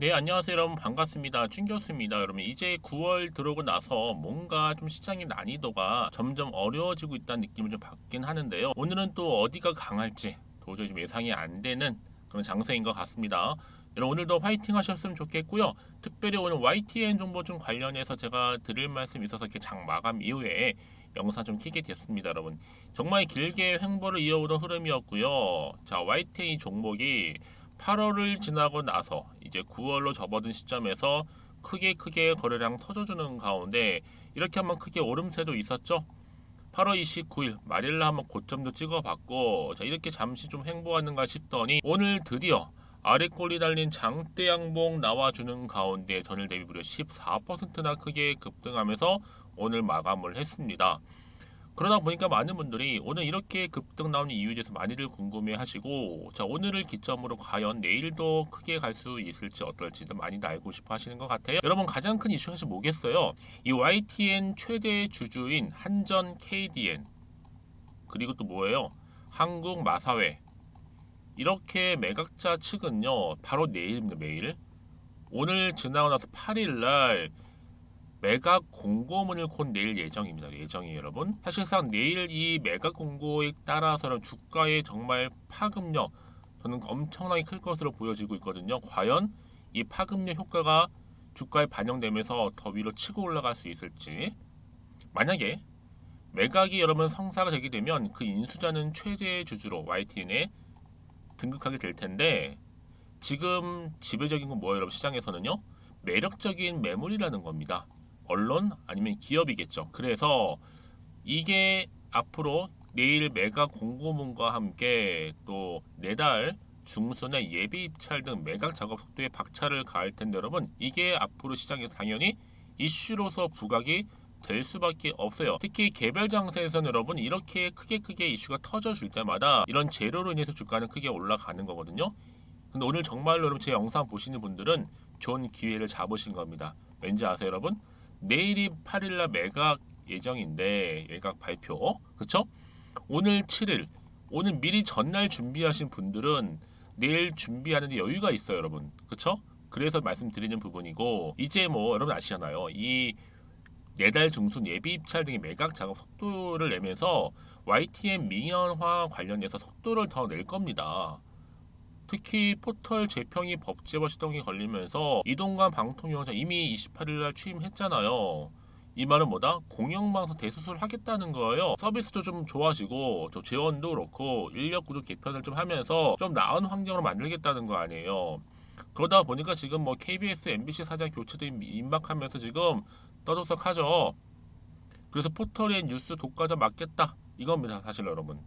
네, 안녕하세요, 여러분. 반갑습니다. 춘교수입니다. 여러분, 이제 9월 들어오고 나서 뭔가 좀 시장의 난이도가 점점 어려워지고 있다는 느낌을 좀 받긴 하는데요. 오늘은 또 어디가 강할지 도저히 좀 예상이 안 되는 그런 장세인 것 같습니다. 여러분, 오늘도 화이팅 하셨으면 좋겠고요. 특별히 오늘 YTN 정보 좀 관련해서 제가 드릴 말씀이 있어서 이렇게 장 마감 이후에 영상 좀 켜게 됐습니다, 여러분. 정말 길게 횡보를 이어오던 흐름이었고요. 자, YTN 종목이 8월을 지나고 나서 이제 9월로 접어든 시점에서 크게 거래량 터져주는 가운데 이렇게 한번 크게 오름세도 있었죠. 8월 29일 말일날 한번 고점도 찍어봤고, 자 이렇게 잠시 좀 횡보하는가 싶더니 오늘 드디어 아래 꼴이 달린 장대 양봉 나와주는 가운데 전일 대비 무려 14%나 크게 급등하면서 오늘 마감을 했습니다. 그러다 보니까 많은 분들이 오늘 이렇게 급등 나오는 이유에 대해서 많이들 궁금해 하시고, 자, 오늘을 기점으로 과연 내일도 크게 갈 수 있을지 어떨지도 많이들 알고 싶어 하시는 것 같아요. 여러분, 가장 큰 이슈가 사실 뭐겠어요? 이 YTN 최대 주주인 한전 KDN, 그리고 또 뭐예요? 한국 마사회. 이렇게 매각자 측은요, 바로 내일입니다, 매일. 오늘 지나고 나서 8일날 매각 공고문을 곧 낼 예정입니다. 예정이에요, 여러분. 사실상 내일 이 매각 공고에 따라서는 주가의 정말 파급력, 저는 엄청나게 클 것으로 보여지고 있거든요. 과연 이 파급력 효과가 주가에 반영되면서 더 위로 치고 올라갈 수 있을지. 만약에 매각이 여러분 성사가 되게 되면 그 인수자는 최대 주주로 YTN에 등극하게 될 텐데, 지금 지배적인 건 뭐예요, 여러분? 시장에서는요, 매력적인 매물이라는 겁니다. 언론 아니면 기업이겠죠. 그래서 이게 앞으로 내일 매각 공고문과 함께 또 내달 중순에 예비 입찰 등 매각 작업 속도에 박차를 가할 텐데, 여러분, 이게 앞으로 시장에서 당연히 이슈로서 부각이 될 수밖에 없어요. 특히 개별 장세에서는 여러분 이렇게 크게 이슈가 터져줄 때마다 이런 재료로 인해서 주가는 크게 올라가는 거거든요. 근데 오늘 정말로 여러분 제 영상 보시는 분들은 좋은 기회를 잡으신 겁니다. 왠지 아세요, 여러분? 내일이 8일날 매각 예정인데 매각 발표, 그쵸? 오늘 7일, 오늘 미리 전날 준비하신 분들은 내일 준비하는데 여유가 있어요, 여러분. 그쵸? 그래서 말씀드리는 부분이고, 이제 뭐 여러분 아시잖아요. 이 내달 중순 예비 입찰 등의 매각 작업 속도를 내면서 YTN 민영화 관련해서 속도를 더 낼 겁니다. 특히 포털 재평이 법제화 시동이 걸리면서 이동관 방통위원장 이미 28일날 취임했잖아요. 이 말은 뭐다? 공영방송 대수술을 하겠다는 거예요. 서비스도 좀 좋아지고 또 재원도 그렇고 인력 구조 개편을 좀 하면서 좀 나은 환경을 만들겠다는 거 아니에요. 그러다 보니까 지금 뭐 KBS, MBC 사장 교체도 임박하면서 지금 떠들썩하죠. 그래서 포털의 뉴스 독과점 맞겠다 이겁니다, 사실 여러분.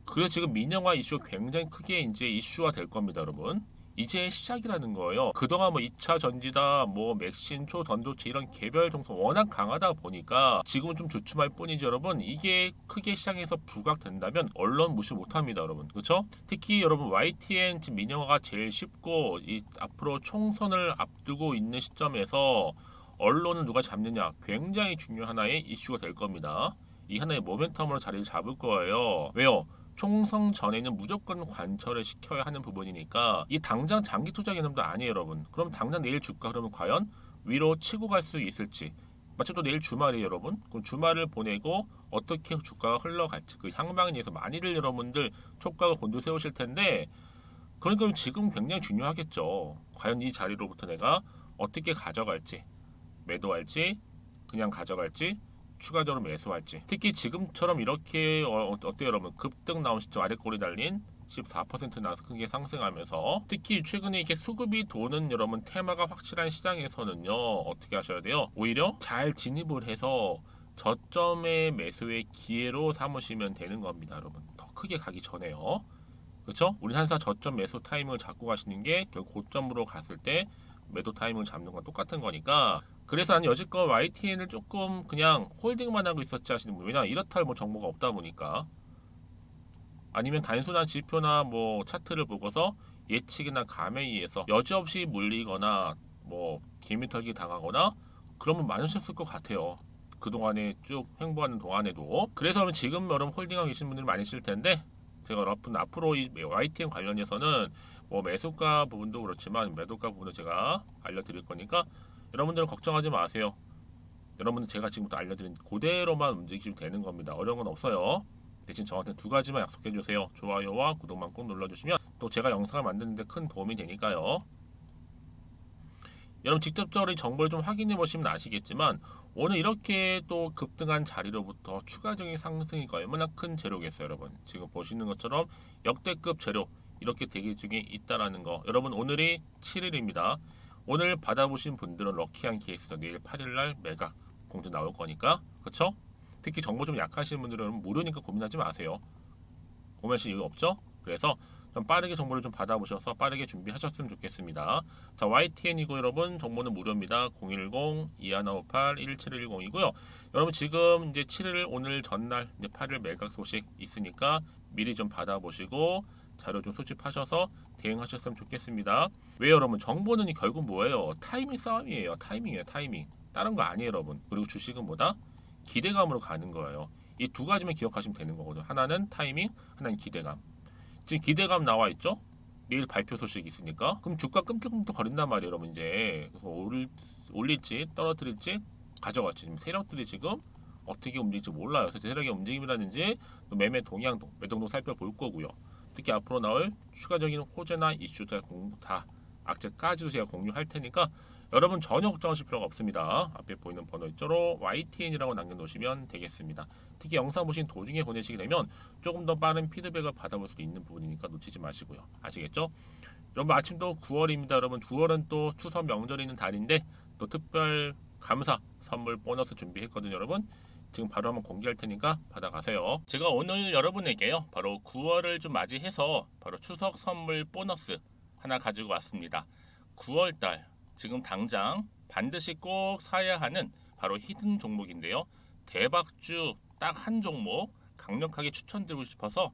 그래서 지금 민영화 이슈가 굉장히 크게 이제 이슈화 될 겁니다, 여러분. 이제 시작이라는 거예요. 그동안 뭐 2차 전지다, 뭐 맥신, 초던도체 이런 개별 종목 워낙 강하다 보니까 지금은 좀 주춤할 뿐이지, 여러분. 이게 크게 시장에서 부각된다면 언론 무시 못합니다, 여러분. 그렇죠? 특히 여러분 YTN 지금 민영화가 제일 쉽고 이 앞으로 총선을 앞두고 있는 시점에서 언론은 누가 잡느냐 굉장히 중요한 하나의 이슈가 될 겁니다. 이 하나의 모멘텀으로 자리를 잡을 거예요. 왜요? 총선 전에는 무조건 관철을 시켜야 하는 부분이니까 이 당장 장기 투자 개념도 아니에요, 여러분. 그럼 당장 내일 주가 흐름은 과연 위로 치고 갈 수 있을지. 마치 또 내일 주말이에요, 여러분. 그럼 주말을 보내고 어떻게 주가가 흘러갈지 그 향방에 대해서 많이들 여러분들 촉각을 곤두세우실 텐데, 그러니까 지금 굉장히 중요하겠죠. 과연 이 자리로부터 내가 어떻게 가져갈지, 매도할지 그냥 가져갈지 추가적으로 매수할지. 특히 지금처럼 이렇게 어때요, 여러분? 급등 나온 시점 아래 꼴이 달린 14%나 크게 상승하면서, 특히 최근에 이렇게 수급이 도는 여러분 테마가 확실한 시장에서는요, 어떻게 하셔야 돼요? 오히려 잘 진입을 해서 저점의 매수의 기회로 삼으시면 되는 겁니다, 여러분. 더 크게 가기 전에요. 그렇죠? 우리 항상 저점 매수 타이밍을 잡고 가시는 게 결국 고점으로 갔을 때 매도 타이밍을 잡는 건 똑같은 거니까. 그래서 나는 여지껏 YTN을 조금 그냥 홀딩만 하고 있었지 하시는 분, 왜냐 이렇다 할 뭐 정보가 없다 보니까, 아니면 단순한 지표나 뭐 차트를 보고서 예측이나 감에 의해서 여지없이 물리거나 뭐 개미털기 당하거나 그런 분 많으셨을 것 같아요. 그동안에 쭉 횡보하는 동안에도. 그래서 지금 여러분 홀딩하고 계신 분들이 많으실 텐데, 제가 앞으로 이 YTN 관련해서는 뭐 매수가 부분도 그렇지만 매도가 부분도 제가 알려드릴 거니까 여러분들은 걱정하지 마세요. 여러분들 제가 지금부터 알려드린 그대로만 움직이시면 되는 겁니다. 어려운 건 없어요. 대신 저한테 두 가지만 약속해 주세요. 좋아요와 구독만 꼭 눌러주시면 또 제가 영상을 만드는데 큰 도움이 되니까요. 여러분 직접적으로 이 정보를 좀 확인해 보시면 아시겠지만 오늘 이렇게 또 급등한 자리로부터 추가적인 상승이 얼마나 큰 재료겠어요, 여러분. 지금 보시는 것처럼 역대급 재료 이렇게 대기 중에 있다라는 거. 여러분 오늘이 7일입니다. 오늘 받아보신 분들은 럭키한 케이스죠. 내일 8일날 매각 공지 나올 거니까, 그렇죠? 특히 정보 좀 약하신 분들은 무료니까 고민하지 마세요. 고민하실 이유 없죠? 그래서 좀 빠르게 정보를 좀 받아보셔서 빠르게 준비하셨으면 좋겠습니다. 자, YTN이고 여러분 정보는 무료입니다. 010-2158-1710이고요. 여러분 지금 이제 7일 오늘 전날 이제 8일 매각 소식 있으니까 미리 좀 받아보시고 자료 좀 수집하셔서 대응하셨으면 좋겠습니다. 왜 여러분 정보는 결국 뭐예요? 타이밍 싸움이에요. 타이밍이에요. 타이밍. 다른 거 아니에요, 여러분. 그리고 주식은 뭐다? 기대감으로 가는 거예요. 이 두 가지만 기억하시면 되는 거거든요. 하나는 타이밍, 하나는 기대감. 지금 기대감 나와 있죠? 내일 발표 소식이 있으니까. 그럼 주가 끔찍끔찍 거린단 말이에요, 여러분. 이제 그래서 올릴지 떨어뜨릴지 가져갔지. 지금 세력들이 지금 어떻게 움직일지 몰라요. 그래서 세력의 움직임이라든지 또 매매 동향도 매동도 살펴볼 거고요. 특히 앞으로 나올 추가적인 호재나 이슈 다 악재까지도 제가 공유할 테니까 여러분 전혀 걱정하실 필요가 없습니다. 앞에 보이는 번호 있죠? YTN이라고 남겨놓으시면 되겠습니다. 특히 영상 보신 도중에 보내시게 되면 조금 더 빠른 피드백을 받아볼 수 있는 부분이니까 놓치지 마시고요. 아시겠죠? 여러분 아침도 9월입니다. 여러분 9월은 또 추석 명절이 있는 달인데 또 특별 감사 선물 보너스 준비했거든요. 여러분 지금 바로 한번 공개할 테니까 받아가세요. 제가 오늘 여러분에게요 바로 9월을 좀 맞이해서 바로 추석 선물 보너스 하나 가지고 왔습니다. 9월달 지금 당장 반드시 꼭 사야 하는 바로 히든 종목인데요. 대박주 딱 한 종목 강력하게 추천드리고 싶어서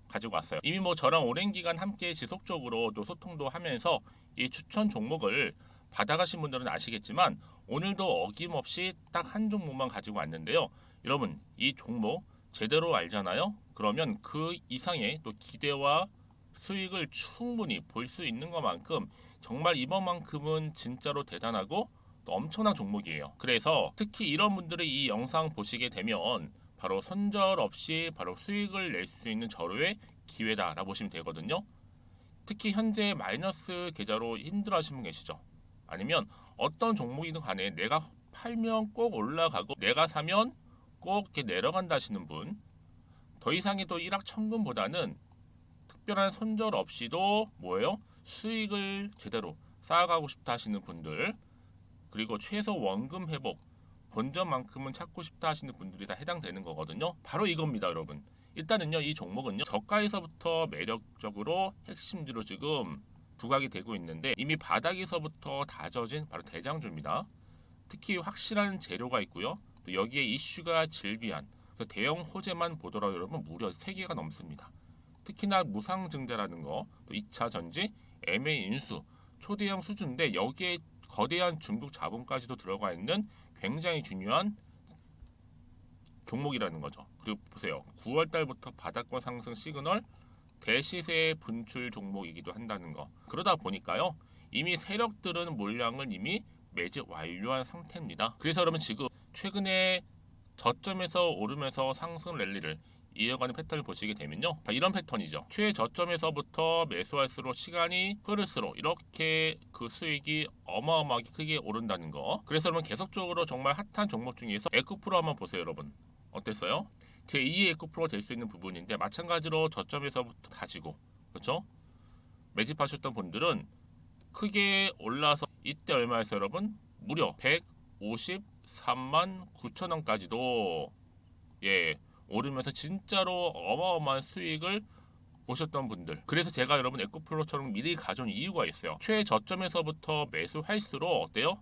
가지고 왔어요. 이미 뭐 저랑 오랜 기간 함께 지속적으로 또 소통도 하면서 이 추천 종목을 받아가신 분들은 아시겠지만 오늘도 어김없이 딱 한 종목만 가지고 왔는데요. 여러분 이 종목 제대로 알잖아요. 그러면 그 이상의 또 기대와 수익을 충분히 볼 수 있는 것만큼 정말 이번만큼은 진짜로 대단하고 또 엄청난 종목이에요. 그래서 특히 이런 분들이 이 영상 보시게 되면 바로 손절 없이 바로 수익을 낼 수 있는 절호의 기회다라고 보시면 되거든요. 특히 현재 마이너스 계좌로 힘들어하시는 분 계시죠? 아니면 어떤 종목이든 간에 내가 팔면 꼭 올라가고 내가 사면 꼭 이렇게 내려간다 하시는 분, 더 이상의 또 일확천금보다는 특별한 손절 없이도 뭐예요? 수익을 제대로 쌓아가고 싶다 하시는 분들, 그리고 최소 원금 회복 본전만큼은 찾고 싶다 하시는 분들이 다 해당되는 거거든요. 바로 이겁니다, 여러분. 일단은요, 이 종목은요, 저가에서부터 매력적으로 핵심지로 지금 부각이 되고 있는데 이미 바닥에서부터 다져진 바로 대장주입니다. 특히 확실한 재료가 있고요. 또 여기에 이슈가 질비한 그래서 대형 호재만 보더라도 여러분 무려 3개가 넘습니다. 특히나 무상증자라는 거, 또 2차 전지, M&A 인수, 초대형 수준인데 여기에 거대한 중국 자본까지도 들어가 있는 굉장히 중요한 종목이라는 거죠. 그리고 보세요. 9월 달부터 바닥권 상승 시그널, 대시세 분출 종목이기도 한다는 거. 그러다 보니까요. 이미 세력들은 물량을 이미 매집 완료한 상태입니다. 그래서 여러분 지금 최근에 저점에서 오르면서 상승 랠리를 이어가는 패턴을 보시게 되면요. 이런 패턴이죠. 최저점에서부터 매수할수록 시간이 흐를수록 이렇게 그 수익이 어마어마하게 크게 오른다는 거. 그래서 여러분 계속적으로 정말 핫한 종목 중에서 에코프로 한번 보세요, 여러분. 어땠어요? 제2의 에코프로가 될 수 있는 부분인데 마찬가지로 저점에서부터 다지고 그렇죠? 매집하셨던 분들은 크게 올라서 이때 얼마였어요, 여러분? 무려 153만 9천 원까지도 오르면서 진짜로 어마어마한 수익을 보셨던 분들. 그래서 제가 여러분 에코플로처럼 미리 가져온 이유가 있어요. 최저점에서부터 매수할수록 어때요?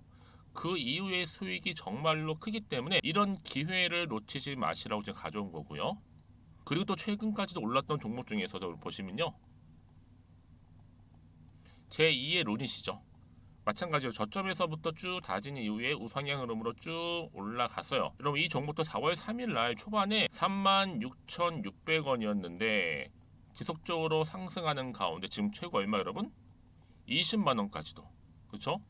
그 이후의 수익이 정말로 크기 때문에 이런 기회를 놓치지 마시라고 제가 가져온 거고요. 그리고 또 최근까지도 올랐던 종목 중에서도 보시면요. 제2의 룬이시죠. 마찬가지로 저점에서부터 쭉 다진 이후에 우상향 흐름으로 쭉 올라갔어요. 여러분 이 종목도 4월 3일 날 초반에 36,600원이었는데 지속적으로 상승하는 가운데 지금 최고 얼마 여러분? 20만 원까지도 그렇죠?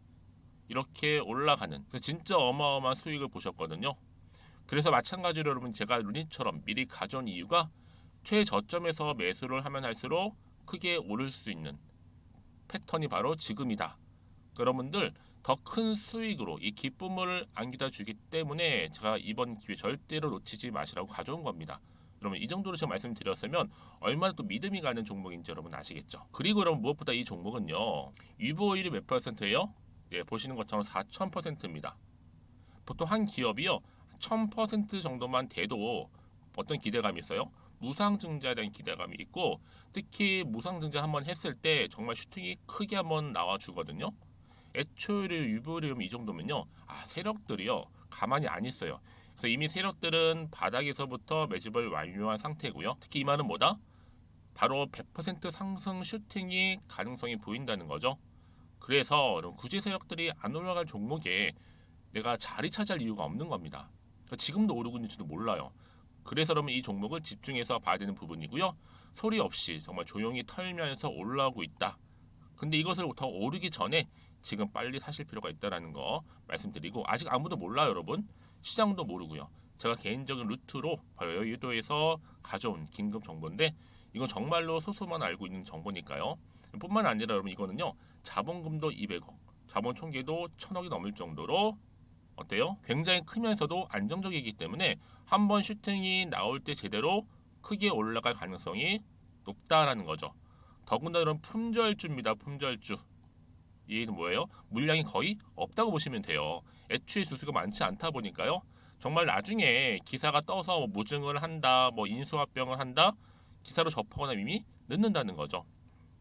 이렇게 올라가는 그래서 진짜 어마어마한 수익을 보셨거든요. 그래서 마찬가지로 여러분 제가 루닛처럼 미리 가져온 이유가 최저점에서 매수를 하면 할수록 크게 오를 수 있는 패턴이 바로 지금이다. 여러분들 더 큰 수익으로 이 기쁨을 안겨다 주기 때문에 제가 이번 기회 절대로 놓치지 마시라고 가져온 겁니다. 여러분 이 정도로 제가 말씀드렸으면 얼마나 또 믿음이 가는 종목인지 여러분 아시겠죠? 그리고 여러분 무엇보다 이 종목은요. 유보율이 몇 %예요? 예, 보시는 것처럼 4000%입니다. 보통 한 기업이요 1000% 정도만 돼도 어떤 기대감이 있어요? 무상증자에 대한 기대감이 있고 특히 무상증자 한번 했을 때 정말 슈팅이 크게 한번 나와주거든요. 애초에 유보율이 이 정도면요, 세력들이요 가만히 안 있어요. 그래서 이미 세력들은 바닥에서부터 매집을 완료한 상태고요. 특히 이 말은 뭐다? 바로 100% 상승 슈팅이 가능성이 보인다는 거죠. 그래서 굳이 세력들이 안 올라갈 종목에 내가 자리 차지할 이유가 없는 겁니다. 지금도 오르고 있는지도 몰라요. 그래서 그러면 이 종목을 집중해서 봐야 되는 부분이고요. 소리 없이 정말 조용히 털면서 올라오고 있다. 근데 이것을 더 오르기 전에 지금 빨리 사실 필요가 있다는 거 말씀드리고 아직 아무도 몰라요 여러분. 시장도 모르고요. 제가 개인적인 루트로 바로 여의도에서 가져온 긴급 정보인데 이건 정말로 소수만 알고 있는 정보니까요. 뿐만 아니라 여러분 이거는요. 자본금도 200억, 자본 총계도 1000억이 넘을 정도로 어때요? 굉장히 크면서도 안정적이기 때문에 한번 슈팅이 나올 때 제대로 크게 올라갈 가능성이 높다라는 거죠. 더군다나 이런 품절주입니다. 품절주. 얘는 뭐예요? 물량이 거의 없다고 보시면 돼요. 애초에 수수가 많지 않다 보니까요. 정말 나중에 기사가 떠서 뭐 무증을 한다, 뭐 인수합병을 한다, 기사로 접하거나 이미 늦는다는 거죠.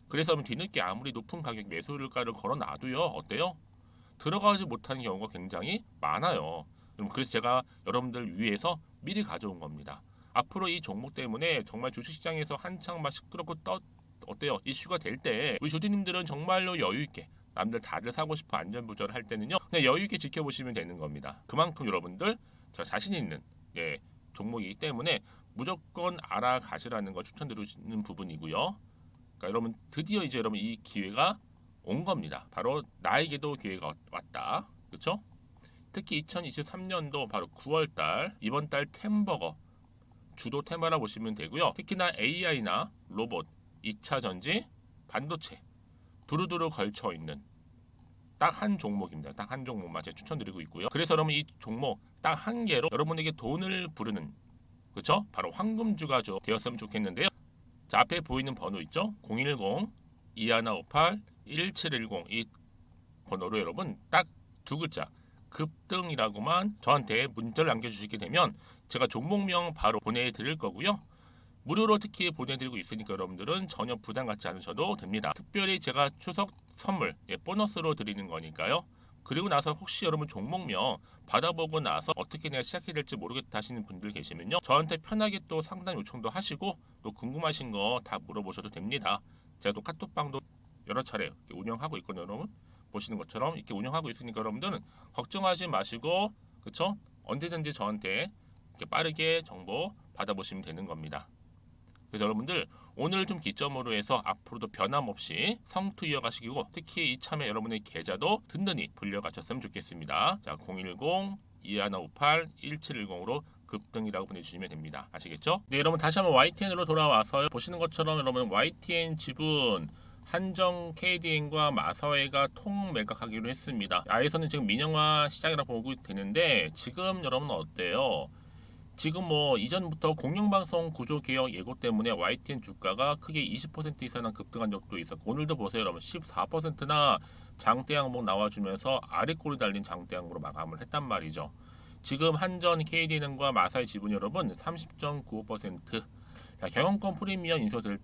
그래서 뒤늦게 아무리 높은 가격 매수가를 걸어놔도요. 어때요? 들어가지 못하는 경우가 굉장히 많아요. 그래서 제가 여러분들 위해서 미리 가져온 겁니다. 앞으로 이 종목 때문에 정말 주식시장에서 한창 막 시끄럽고 어때요? 이슈가 될 때 우리 주주님들은 정말로 여유 있게 남들 다들 사고 싶어 안전부절을 할 때는요 그냥 여유 있게 지켜보시면 되는 겁니다. 그만큼 여러분들 저 자신 있는 종목이기 때문에 무조건 알아가시라는 거 추천드리는 부분이고요. 그러니까 여러분 드디어 이제 여러분 이 기회가 온 겁니다. 바로 나에게도 기회가 왔다. 그렇죠? 특히 2023년도 바로 9월달 이번 달 템버거 주도 테마라 보시면 되고요. 특히나 AI나 로봇, 2차 전지, 반도체 두루두루 걸쳐 있는 딱 한 종목입니다. 딱 한 종목만 제가 추천드리고 있고요. 그래서 여러분 이 종목 딱 한 개로 여러분에게 돈을 부르는 그렇죠? 바로 황금주가 되었으면 좋겠는데요. 자 앞에 보이는 번호 있죠? 010-2158-1710 이 번호로 여러분 딱 두 글자 급등이라고만 저한테 문자를 남겨주시게 되면 제가 종목명 바로 보내드릴 거고요. 무료로 특히 보내드리고 있으니까 여러분들은 전혀 부담 갖지 않으셔도 됩니다. 특별히 제가 추석 선물 보너스로 드리는 거니까요. 그리고 나서 혹시 여러분 종목명 받아보고 나서 어떻게 내가 시작해야 될지 모르겠다 하시는 분들 계시면요. 저한테 편하게 또 상담 요청도 하시고 또 궁금하신 거 다 물어보셔도 됩니다. 제가 또 카톡방도 여러 차례 운영하고 있거든요. 여러분 보시는 것처럼 이렇게 운영하고 있으니까 여러분들은 걱정하지 마시고 그쵸? 언제든지 저한테 이렇게 빠르게 정보 받아보시면 되는 겁니다. 그래서 여러분들 오늘 좀 기점으로 해서 앞으로도 변함없이 성투 이어가시고 특히 이참에 여러분의 계좌도 든든히 불려가셨으면 좋겠습니다. 자 010-2158-1710으로 급등이라고 보내주시면 됩니다. 아시겠죠? 네 여러분 다시 한번 YTN으로 돌아와서 보시는 것처럼 여러분 YTN 지분 한정 KDN과 마사회가 통매각하기로 했습니다. 아에서는 지금 민영화 시장이라고 보고 되는데 지금 여러분 어때요? 지금 뭐 이전부터 공영방송 구조개혁 예고 때문에 YTN 주가가 크게 20% 이상은 급등한 적도 있었고 오늘도 보세요 여러분 14%나 장대 항목 나와주면서 아래꼬리 달린 장대 항목으로 마감을 했단 말이죠. 지금 한전 KDN과 마사의 지분 여러분 30.95% 경영권 프리미엄 인수될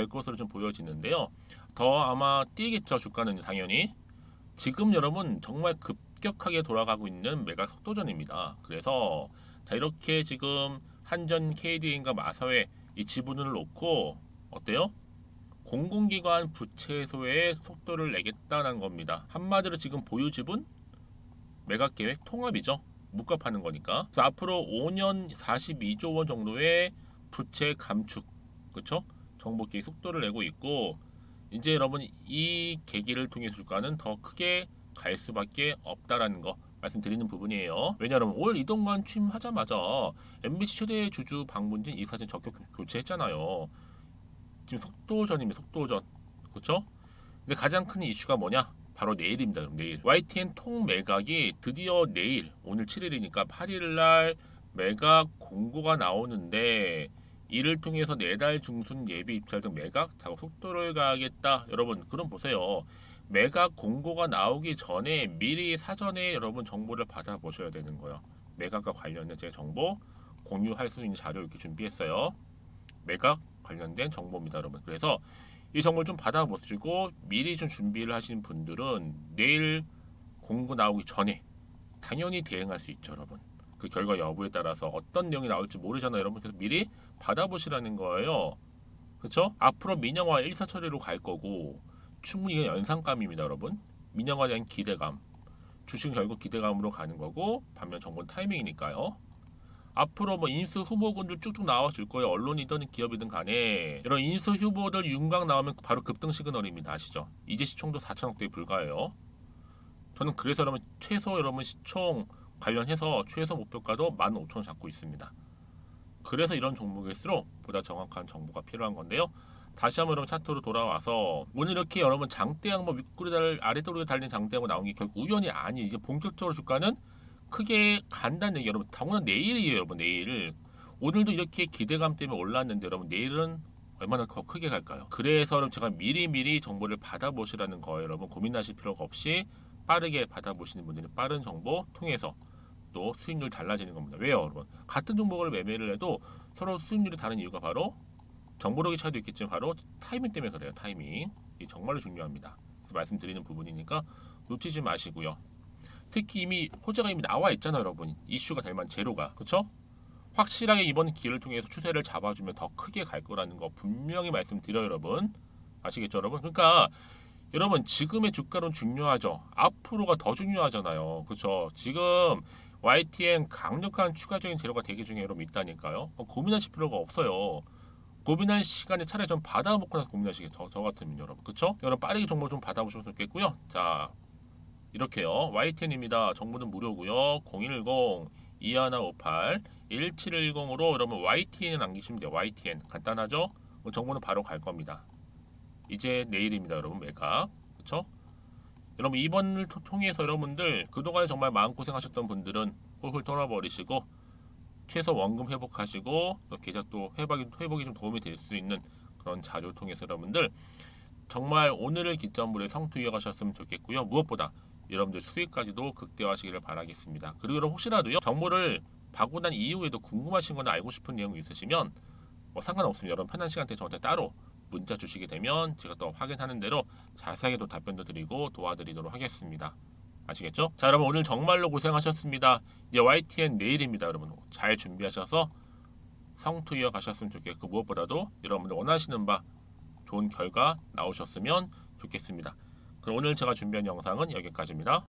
것으로 좀 보여지는데요. 더 아마 뛰겠죠 주가는 당연히. 지금 여러분 정말 급격하게 돌아가고 있는 매각 속도전입니다. 그래서 자 이렇게 지금 한전 KDN과 마사회 이 지분을 놓고 어때요? 공공기관 부채 해소에 속도를 내겠다는 겁니다. 한마디로 지금 보유 지분 매각 계획 통합이죠. 묶어파는 거니까. 그래서 앞으로 5년 42조 원 정도의 부채 감축, 그렇죠? 정보 계획 속도를 내고 있고 이제 여러분 이 계기를 통해서 주가는 더 크게 갈 수밖에 없다라는 거 말씀드리는 부분이에요. 왜냐하면 올 이동관 취임하자마자 MBC 최대 주주 방문진 이사진 적격 교체했잖아요. 지금 속도전입니다. 속도전. 그렇죠? 근데 가장 큰 이슈가 뭐냐? 바로 내일입니다. 그럼 내일 YTN 통 매각이 드디어 내일 오늘 7일이니까 8일 날 매각 공고가 나오는데 이를 통해서 내달 중순 예비 입찰 등 매각 작업 속도를 가하겠다. 여러분 그럼 보세요. 매각 공고가 나오기 전에 미리 사전에 여러분 정보를 받아보셔야 되는 거예요. 매각과 관련된 제 정보 공유할 수 있는 자료 이렇게 준비했어요. 매각 관련된 정보입니다, 여러분. 그래서 이 정보를 좀 받아보시고 미리 좀 준비를 하신 분들은 내일 공고 나오기 전에 당연히 대응할 수 있죠, 여러분. 그 결과 여부에 따라서 어떤 내용이 나올지 모르잖아요, 여러분. 그래서 미리 받아보시라는 거예요. 그렇죠? 앞으로 민영화 1사 처리로 갈 거고 충분히 이건 연상감입니다, 여러분. 민영화에 대한 기대감. 주식 결국 기대감으로 가는 거고 반면 정보는 타이밍이니까요. 앞으로 뭐 인수 후보군들 쭉쭉 나와줄 거예요. 언론이든 기업이든 간에 이런 인수 후보들 윤곽 나오면 바로 급등 시그널입니다. 아시죠? 이제 시총도 4천억대에 불과해요. 저는 그래서 여러분 최소 여러분 시총 관련해서 최소 목표가도 15,000원 잡고 있습니다. 그래서 이런 종목일수록 보다 정확한 정보가 필요한 건데요. 다시 한번 여러분 차트로 돌아와서 오늘 이렇게 여러분 장대양 뭐 윗꼬리 아래도로 달린 장대양으로 나온 게 결국 우연이 아니 이게 본격적으로 주가는 크게 간다는 얘기 여러분. 당연히 내일이에요, 여러분. 내일. 오늘도 이렇게 기대감 때문에 올랐는데 여러분 내일은 얼마나 더 크게 갈까요? 그래서 여러분 제가 미리미리 정보를 받아보시라는 거예요, 여러분. 고민하실 필요가 없이 빠르게 받아보시는 분들은 빠른 정보 통해서 또 수익률 달라지는 겁니다. 왜요, 여러분? 같은 종목을 매매를 해도 서로 수익률이 다른 이유가 바로 정보력의 차이도 있겠지만 바로 타이밍 때문에 그래요. 타이밍. 이 정말로 중요합니다. 그래서 말씀드리는 부분이니까 놓치지 마시고요. 특히 이미 호재가 이미 나와 있잖아요, 여러분. 이슈가 될 만한 재료가. 그렇죠? 확실하게 이번 기회를 통해서 추세를 잡아주면 더 크게 갈 거라는 거 분명히 말씀드려요, 여러분. 아시겠죠, 여러분? 그러니까 여러분 지금의 주가는 중요하죠. 앞으로가 더 중요하잖아요. 그렇죠? 지금 YTN 강력한 추가적인 재료가 대기 중에 여러분 있다니까요. 고민하실 필요가 없어요. 고민할 시간에 차라리 좀 받아먹고 나서 고민하시겠죠. 저 같으면 여러분. 그렇죠? 여러분 빠르게 정보 좀 받아보시면 좋겠고요. 자, 이렇게요. YTN입니다. 정보는 무료고요. 010-2158-1710으로 여러분 YTN 남기시면 돼요. YTN 간단하죠? 정보는 바로 갈 겁니다. 이제 내일입니다, 여러분. 매각. 그렇죠? 여러분 이번을 통해서 여러분들 그동안 정말 마음고생하셨던 분들은 훌훌 털어버리시고 최소 원금 회복하시고 또 계좌도 회복이 좀 도움이 될 수 있는 그런 자료를 통해서 여러분들 정말 오늘을 기점으로 성투 이어가셨으면 좋겠고요. 무엇보다 여러분들 수익까지도 극대화하시기를 바라겠습니다. 그리고 여러분 혹시라도요 정보를 받고 난 이후에도 궁금하신 거나 알고 싶은 내용이 있으시면 뭐 상관없습니다. 여러분 편한 시간 대 저한테 따로 문자 주시게 되면 제가 또 확인하는 대로 자세하게 또 답변도 드리고 도와드리도록 하겠습니다. 아시겠죠? 자 여러분 오늘 정말로 고생하셨습니다. 이제 YTN 내일입니다. 여러분 잘 준비하셔서 성투 이어가셨으면 좋겠고 무엇보다도 여러분들 원하시는 바 좋은 결과 나오셨으면 좋겠습니다. 그럼 오늘 제가 준비한 영상은 여기까지입니다.